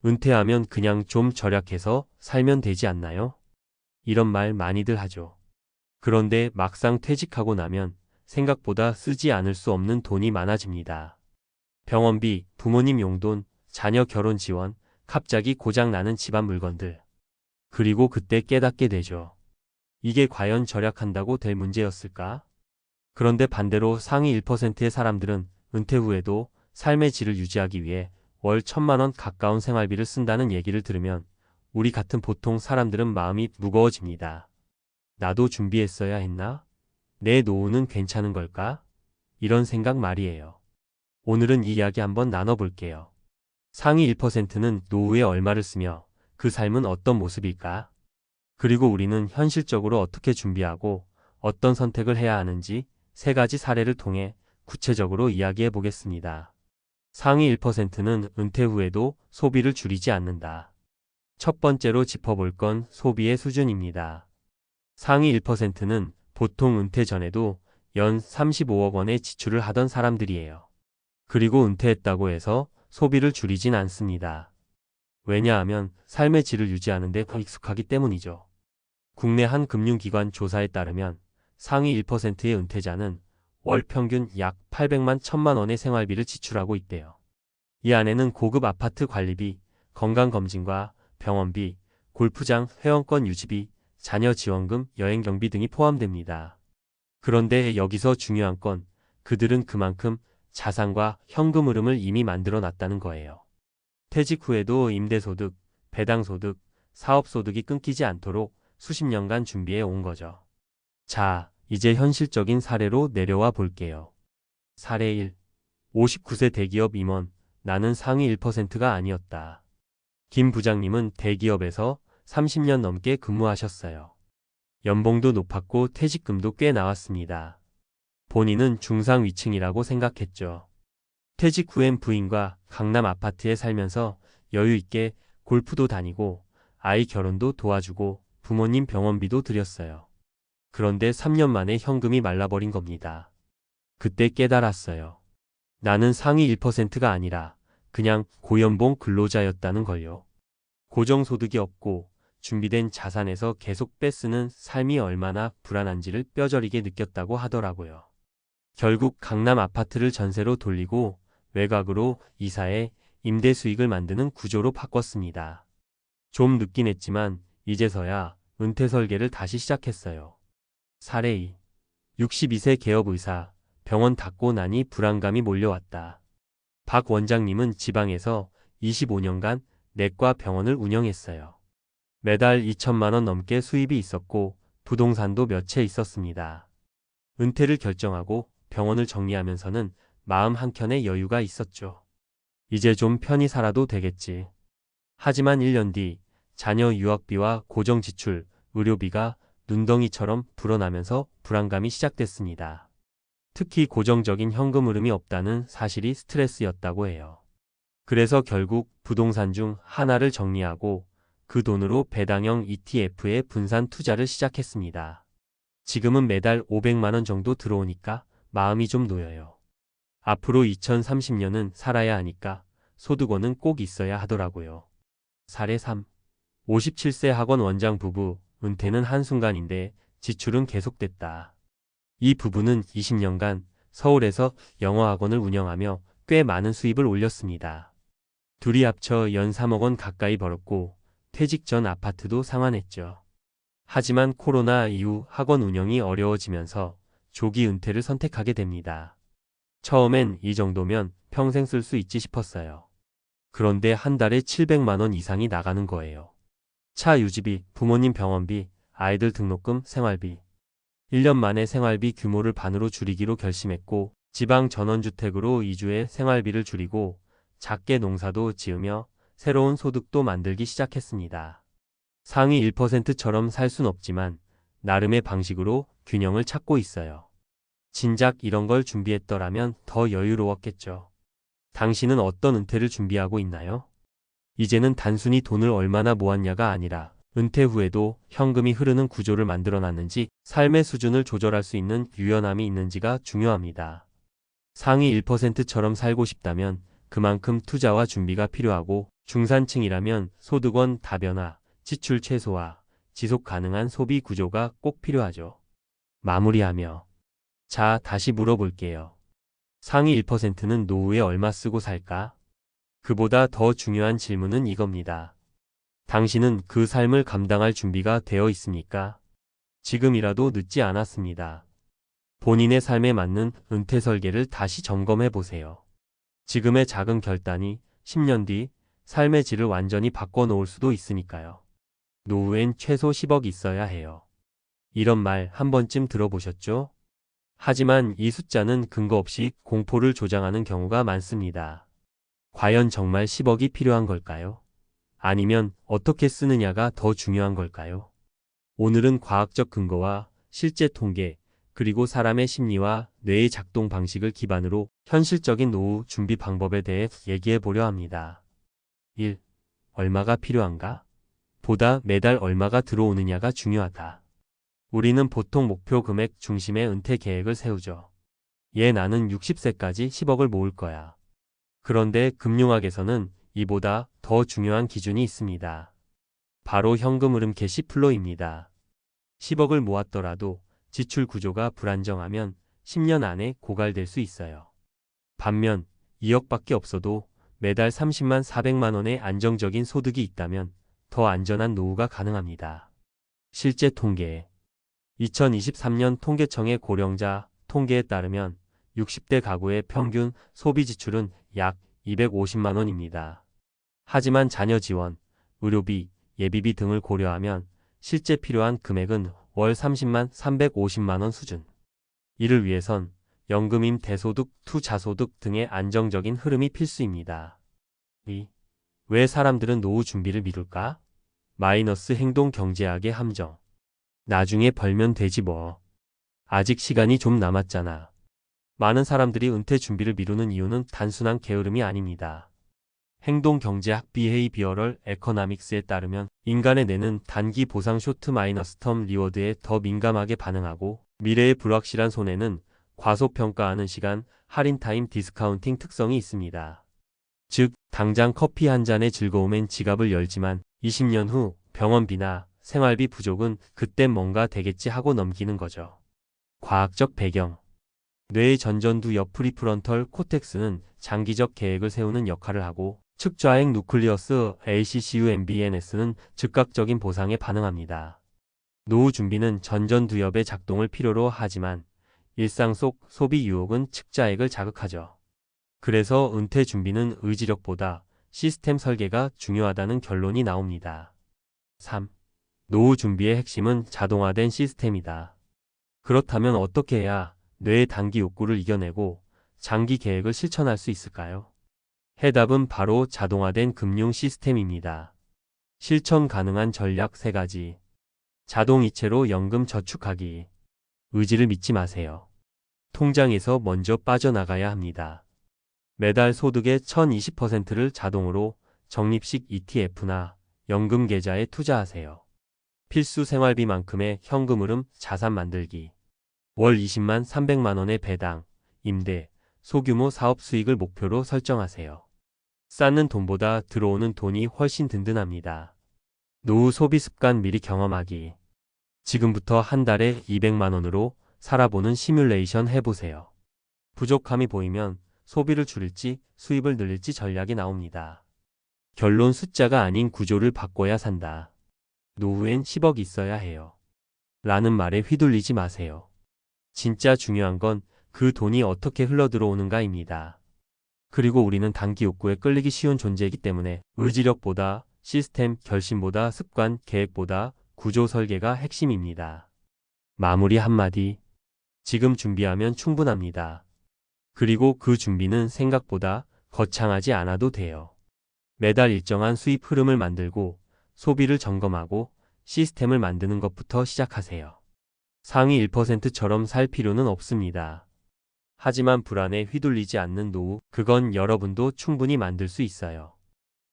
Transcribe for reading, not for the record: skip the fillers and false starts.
은퇴하면 그냥 좀 절약해서 살면 되지 않나요? 이런 말 많이들 하죠. 그런데 막상 퇴직하고 나면 생각보다 쓰지 않을 수 없는 돈이 많아집니다. 병원비, 부모님 용돈, 자녀 결혼 지원, 갑자기 고장 나는 집안 물건들. 그리고 그때 깨닫게 되죠. 이게 과연 절약한다고 될 문제였을까? 그런데 반대로 상위 1%의 사람들은 은퇴 후에도 삶의 질을 유지하기 위해 월 1,000만 원 가까운 생활비를 쓴다는 얘기를 들으면 우리 같은 보통 사람들은 마음이 무거워집니다. 나도 준비했어야 했나? 내 노후는 괜찮은 걸까? 이런 생각 말이에요. 오늘은 이 이야기 한번 나눠볼게요. 상위 1%는 노후에 얼마를 쓰며 그 삶은 어떤 모습일까? 그리고 우리는 현실적으로 어떻게 준비하고 어떤 선택을 해야 하는지 세 가지 사례를 통해 구체적으로 이야기해 보겠습니다. 상위 1%는 은퇴 후에도 소비를 줄이지 않는다. 첫 번째로 짚어볼 건 소비의 수준입니다. 상위 1%는 보통 은퇴 전에도 연 35억 원의 지출을 하던 사람들이에요. 그리고 은퇴했다고 해서 소비를 줄이진 않습니다. 왜냐하면 삶의 질을 유지하는 데 더 익숙하기 때문이죠. 국내 한 금융기관 조사에 따르면 상위 1%의 은퇴자는 월 평균 약 800만 1,000만 원의 생활비를 지출하고 있대요. 이 안에는 고급 아파트 관리비, 건강검진과 병원비, 골프장 회원권 유지비, 자녀 지원금, 여행 경비 등이 포함됩니다. 그런데 여기서 중요한 건 그들은 그만큼 자산과 현금 흐름을 이미 만들어 놨다는 거예요. 퇴직 후에도 임대소득, 배당소득, 사업소득이 끊기지 않도록 수십 년간 준비해 온 거죠. 자, 이제 현실적인 사례로 내려와 볼게요. 사례 1. 59세 대기업 임원, 나는 상위 1%가 아니었다. 김 부장님은 대기업에서 30년 넘게 근무하셨어요. 연봉도 높았고 퇴직금도 꽤 나왔습니다. 본인은 중상 위층이라고 생각했죠. 퇴직 후엔 부인과 강남 아파트에 살면서 여유 있게 골프도 다니고 아이 결혼도 도와주고 부모님 병원비도 드렸어요. 그런데 3년 만에 현금이 말라버린 겁니다. 그때 깨달았어요. 나는 상위 1%가 아니라 그냥 고연봉 근로자였다는 걸요. 고정소득이 없고 준비된 자산에서 계속 빼쓰는 삶이 얼마나 불안한지를 뼈저리게 느꼈다고 하더라고요. 결국 강남 아파트를 전세로 돌리고 외곽으로 이사해 임대 수익을 만드는 구조로 바꿨습니다. 좀 늦긴 했지만 이제서야 은퇴 설계를 다시 시작했어요. 사례 2. 62세 개업의사, 병원 닫고 나니 불안감이 몰려왔다. 박 원장님은 지방에서 25년간 내과 병원을 운영했어요. 매달 2천만 원 넘게 수입이 있었고 부동산도 몇 채 있었습니다. 은퇴를 결정하고 병원을 정리하면서는 마음 한켠에 여유가 있었죠. 이제 좀 편히 살아도 되겠지. 하지만 1년 뒤 자녀 유학비와 고정지출, 의료비가 눈덩이처럼 불어나면서 불안감이 시작됐습니다. 특히 고정적인 현금 흐름이 없다는 사실이 스트레스였다고 해요. 그래서 결국 부동산 중 하나를 정리하고 그 돈으로 배당형 ETF에 분산 투자를 시작했습니다. 지금은 매달 500만 원 정도 들어오니까 마음이 좀 놓여요. 앞으로 2030년은 살아야 하니까 소득원은 꼭 있어야 하더라고요. 사례 3. 57세 학원 원장 부부, 은퇴는 한순간인데 지출은 계속됐다. 이 부부는 20년간 서울에서 영어학원을 운영하며 꽤 많은 수입을 올렸습니다. 둘이 합쳐 연 3억 원 가까이 벌었고 퇴직 전 아파트도 상환했죠. 하지만 코로나 이후 학원 운영이 어려워지면서 조기 은퇴를 선택하게 됩니다. 처음엔 이 정도면 평생 쓸 수 있지 싶었어요. 그런데 한 달에 700만 원 이상이 나가는 거예요. 차 유지비, 부모님 병원비, 아이들 등록금, 생활비. 1년 만에 생활비 규모를 반으로 줄이기로 결심했고 지방 전원주택으로 이주해 생활비를 줄이고 작게 농사도 지으며 새로운 소득도 만들기 시작했습니다. 상위 1%처럼 살 순 없지만 나름의 방식으로 균형을 찾고 있어요. 진작 이런 걸 준비했더라면 더 여유로웠겠죠. 당신은 어떤 은퇴를 준비하고 있나요? 이제는 단순히 돈을 얼마나 모았냐가 아니라 은퇴 후에도 현금이 흐르는 구조를 만들어놨는지 삶의 수준을 조절할 수 있는 유연함이 있는지가 중요합니다. 상위 1%처럼 살고 싶다면 그만큼 투자와 준비가 필요하고 중산층이라면 소득원 다변화, 지출 최소화, 지속 가능한 소비 구조가 꼭 필요하죠. 마무리하며 자, 다시 물어볼게요. 상위 1%는 노후에 얼마 쓰고 살까? 그보다 더 중요한 질문은 이겁니다. 당신은 그 삶을 감당할 준비가 되어 있습니까? 지금이라도 늦지 않았습니다. 본인의 삶에 맞는 은퇴 설계를 다시 점검해 보세요. 지금의 작은 결단이 10년 뒤 삶의 질을 완전히 바꿔놓을 수도 있으니까요. 노후엔 최소 10억 있어야 해요. 이런 말 한 번쯤 들어보셨죠? 하지만 이 숫자는 근거 없이 공포를 조장하는 경우가 많습니다. 과연 정말 10억이 필요한 걸까요? 아니면 어떻게 쓰느냐가 더 중요한 걸까요? 오늘은 과학적 근거와 실제 통계, 그리고 사람의 심리와 뇌의 작동 방식을 기반으로 현실적인 노후 준비 방법에 대해 얘기해 보려 합니다. 1. 얼마가 필요한가? 보다 매달 얼마가 들어오느냐가 중요하다. 우리는 보통 목표 금액 중심의 은퇴 계획을 세우죠. 나는 60세까지 10억을 모을 거야. 그런데 금융학에서는 이보다 더 중요한 기준이 있습니다. 바로 현금 흐름 캐시플로우입니다. 10억을 모았더라도 지출 구조가 불안정하면 10년 안에 고갈될 수 있어요. 반면 2억밖에 없어도 매달 30만 400만 원의 안정적인 소득이 있다면 더 안전한 노후가 가능합니다. 실제 통계 2023년 통계청의 고령자 통계에 따르면 60대 가구의 평균 소비 지출은 약 250만 원입니다. 하지만 자녀 지원, 의료비, 예비비 등을 고려하면 실제 필요한 금액은 월 30만 350만 원 수준. 이를 위해선 연금임 대소득, 투자소득 등의 안정적인 흐름이 필수입니다. 왜 사람들은 노후 준비를 미룰까? 마이너스 행동 경제학의 함정. 나중에 벌면 되지 뭐. 아직 시간이 좀 남았잖아. 많은 사람들이 은퇴 준비를 미루는 이유는 단순한 게으름이 아닙니다. 행동경제학 비헤이비어럴 에코노믹스에 따르면 인간의 뇌는 단기 보상 쇼트 마이너스 텀 리워드에 더 민감하게 반응하고 미래의 불확실한 손해는 과소평가하는 시간, 할인 타임 디스카운팅 특성이 있습니다. 즉, 당장 커피 한 잔의 즐거움엔 지갑을 열지만 20년 후 병원비나 생활비 부족은 그땐 뭔가 되겠지 하고 넘기는 거죠. 과학적 배경 뇌의 전전두 옆 프리프론털 코텍스는 장기적 계획을 세우는 역할을 하고 측좌행 누클리어스 ACCUMBNS는 즉각적인 보상에 반응합니다. 노후 준비는 전전두엽의 작동을 필요로 하지만 일상 속 소비 유혹은 측자액을 자극하죠. 그래서 은퇴 준비는 의지력보다 시스템 설계가 중요하다는 결론이 나옵니다. 3. 노후 준비의 핵심은 자동화된 시스템이다. 그렇다면 어떻게 해야 뇌의 단기 욕구를 이겨내고 장기 계획을 실천할 수 있을까요? 해답은 바로 자동화된 금융 시스템입니다. 실천 가능한 전략 3가지. 자동이체로 연금 저축하기. 의지를 믿지 마세요. 통장에서 먼저 빠져나가야 합니다. 매달 소득의 1020%를 자동으로 적립식 ETF나 연금 계좌에 투자하세요. 필수 생활비만큼의 현금 흐름 자산 만들기. 월 20만 300만 원의 배당, 임대, 소규모 사업 수익을 목표로 설정하세요. 쌓는 돈보다 들어오는 돈이 훨씬 든든합니다. 노후 소비 습관 미리 경험하기. 지금부터 한 달에 200만 원으로 살아보는 시뮬레이션 해보세요. 부족함이 보이면 소비를 줄일지 수입을 늘릴지 전략이 나옵니다. 결론 숫자가 아닌 구조를 바꿔야 산다. 노후엔 10억 있어야 해요. 라는 말에 휘둘리지 마세요. 진짜 중요한 건 그 돈이 어떻게 흘러들어오는가입니다. 그리고 우리는 단기 욕구에 끌리기 쉬운 존재이기 때문에 의지력보다 시스템, 결심보다 습관, 계획보다 구조 설계가 핵심입니다. 마무리 한마디. 지금 준비하면 충분합니다. 그리고 그 준비는 생각보다 거창하지 않아도 돼요. 매달 일정한 수입 흐름을 만들고 소비를 점검하고 시스템을 만드는 것부터 시작하세요. 상위 1%처럼 살 필요는 없습니다. 하지만 불안에 휘둘리지 않는 노후, 그건 여러분도 충분히 만들 수 있어요.